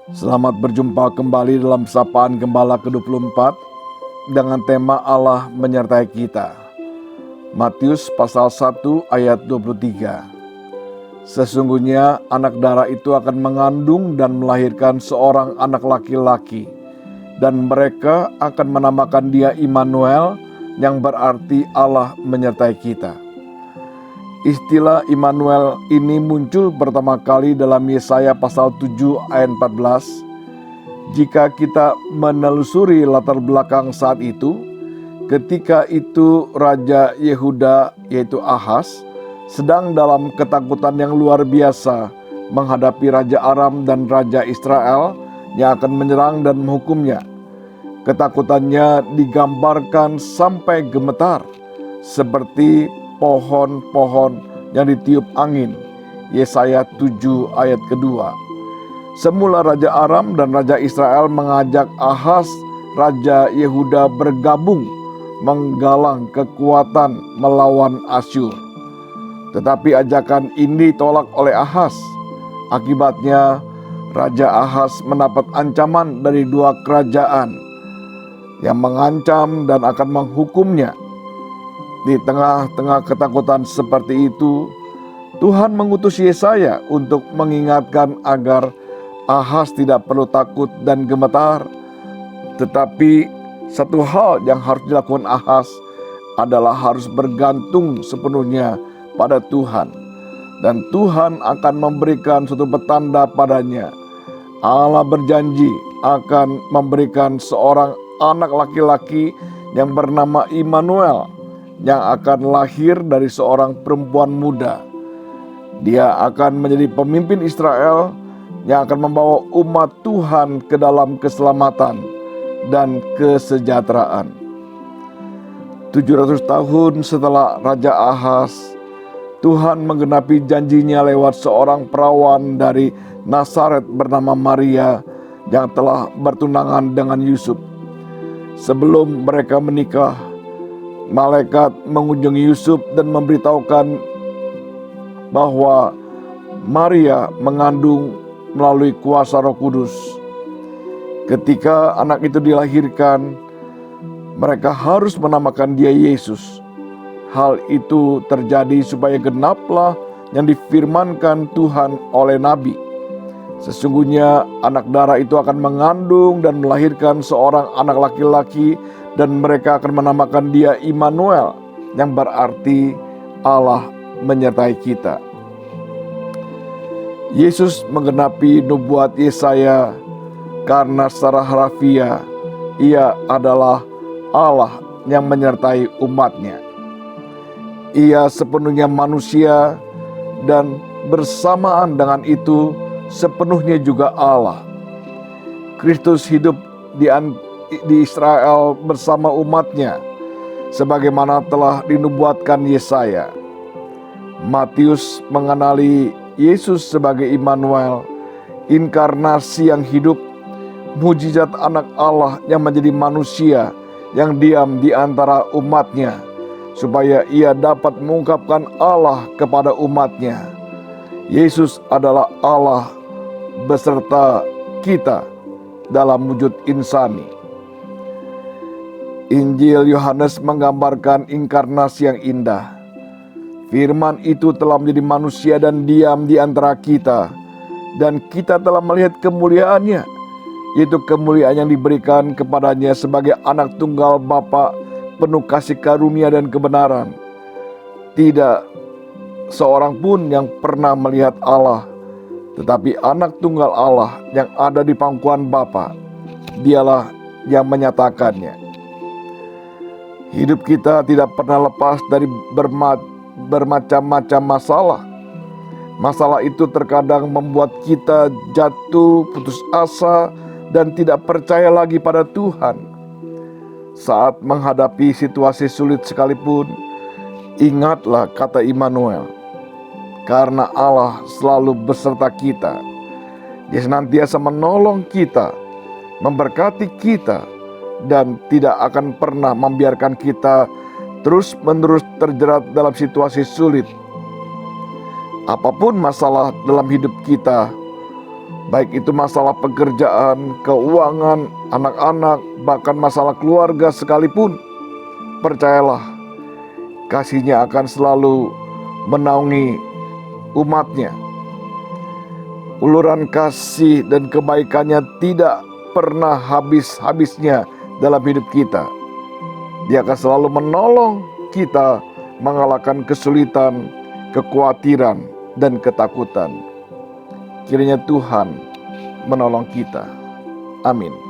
Selamat berjumpa kembali dalam Sapaan Gembala ke-24 dengan tema Allah menyertai kita. Matius pasal 1 ayat 23. Sesungguhnya anak darah itu akan mengandung dan melahirkan seorang anak laki-laki, dan mereka akan menamakan dia Immanuel, yang berarti Allah menyertai kita. Istilah Immanuel ini muncul pertama kali dalam Yesaya pasal 7 ayat 14. Jika kita menelusuri latar belakang saat itu, ketika itu Raja Yehuda yaitu Ahaz sedang dalam ketakutan yang luar biasa menghadapi Raja Aram dan Raja Israel yang akan menyerang dan menghukumnya. Ketakutannya digambarkan sampai gemetar seperti pohon-pohon yang ditiup angin. Yesaya 7 ayat kedua. Semula Raja Aram dan Raja Israel mengajak Ahaz, Raja Yehuda, bergabung menggalang kekuatan melawan Asyur. Tetapi ajakan ini ditolak oleh Ahaz. Akibatnya Raja Ahaz mendapat ancaman dari dua kerajaan yang mengancam dan akan menghukumnya. Di tengah-tengah ketakutan seperti itu, Tuhan mengutus Yesaya untuk mengingatkan agar Ahaz tidak perlu takut dan gemetar. Tetapi satu hal yang harus dilakukan Ahaz adalah harus bergantung sepenuhnya pada Tuhan. Dan Tuhan akan memberikan suatu petanda padanya. Allah berjanji akan memberikan seorang anak laki-laki yang bernama Immanuel, yang akan lahir dari seorang perempuan muda. Dia akan menjadi pemimpin Israel yang akan membawa umat Tuhan ke dalam keselamatan dan kesejahteraan. 700 tahun setelah Raja Ahaz, Tuhan menggenapi janjinya lewat seorang perawan dari Nazaret bernama Maria yang telah bertunangan dengan Yusuf. Sebelum mereka menikah, malaikat mengunjungi Yusuf dan memberitahukan bahwa Maria mengandung melalui kuasa Roh Kudus. Ketika anak itu dilahirkan, mereka harus menamakan dia Yesus. Hal itu terjadi supaya genaplah yang difirmankan Tuhan oleh Nabi. Sesungguhnya anak darah itu akan mengandung dan melahirkan seorang anak laki-laki, dan mereka akan menamakan dia Immanuel, yang berarti Allah menyertai kita. Yesus menggenapi nubuat Yesaya karena secara harafiah ia adalah Allah yang menyertai umatnya. Ia sepenuhnya manusia dan bersamaan dengan itu sepenuhnya juga Allah. Kristus hidup di Israel bersama umatnya, sebagaimana telah dinubuatkan Yesaya. Matius mengenali Yesus sebagai Immanuel, inkarnasi yang hidup, mujizat anak Allah yang menjadi manusia yang diam di antara umatnya, supaya ia dapat mengungkapkan Allah kepada umatnya. Yesus adalah Allah beserta kita dalam wujud insani. Injil Yohanes menggambarkan inkarnasi yang indah. Firman itu telah menjadi manusia dan diam di antara kita, dan kita telah melihat kemuliaannya, yaitu kemuliaan yang diberikan kepadanya sebagai anak tunggal Bapa, penuh kasih karunia dan kebenaran. Tidak seorang pun yang pernah melihat Allah, tetapi anak tunggal Allah yang ada di pangkuan Bapa, dialah yang menyatakannya. Hidup kita tidak pernah lepas dari bermacam-macam masalah. Masalah itu terkadang membuat kita jatuh, putus asa, dan tidak percaya lagi pada Tuhan. Saat menghadapi situasi sulit sekalipun, ingatlah kata Immanuel, karena Allah selalu beserta kita. Dia senantiasa menolong kita, memberkati kita, dan tidak akan pernah membiarkan kita terus-menerus terjerat dalam situasi sulit. Apapun masalah dalam hidup kita, baik itu masalah pekerjaan, keuangan, anak-anak, bahkan masalah keluarga sekalipun. Percayalah, kasih-Nya akan selalu menaungi umat-Nya. Uluran kasih dan kebaikan-Nya tidak pernah habis-habisnya dalam hidup kita. Dia akan selalu menolong kita mengalahkan kesulitan, kekhawatiran, dan ketakutan. Kiranya Tuhan menolong kita. Amin.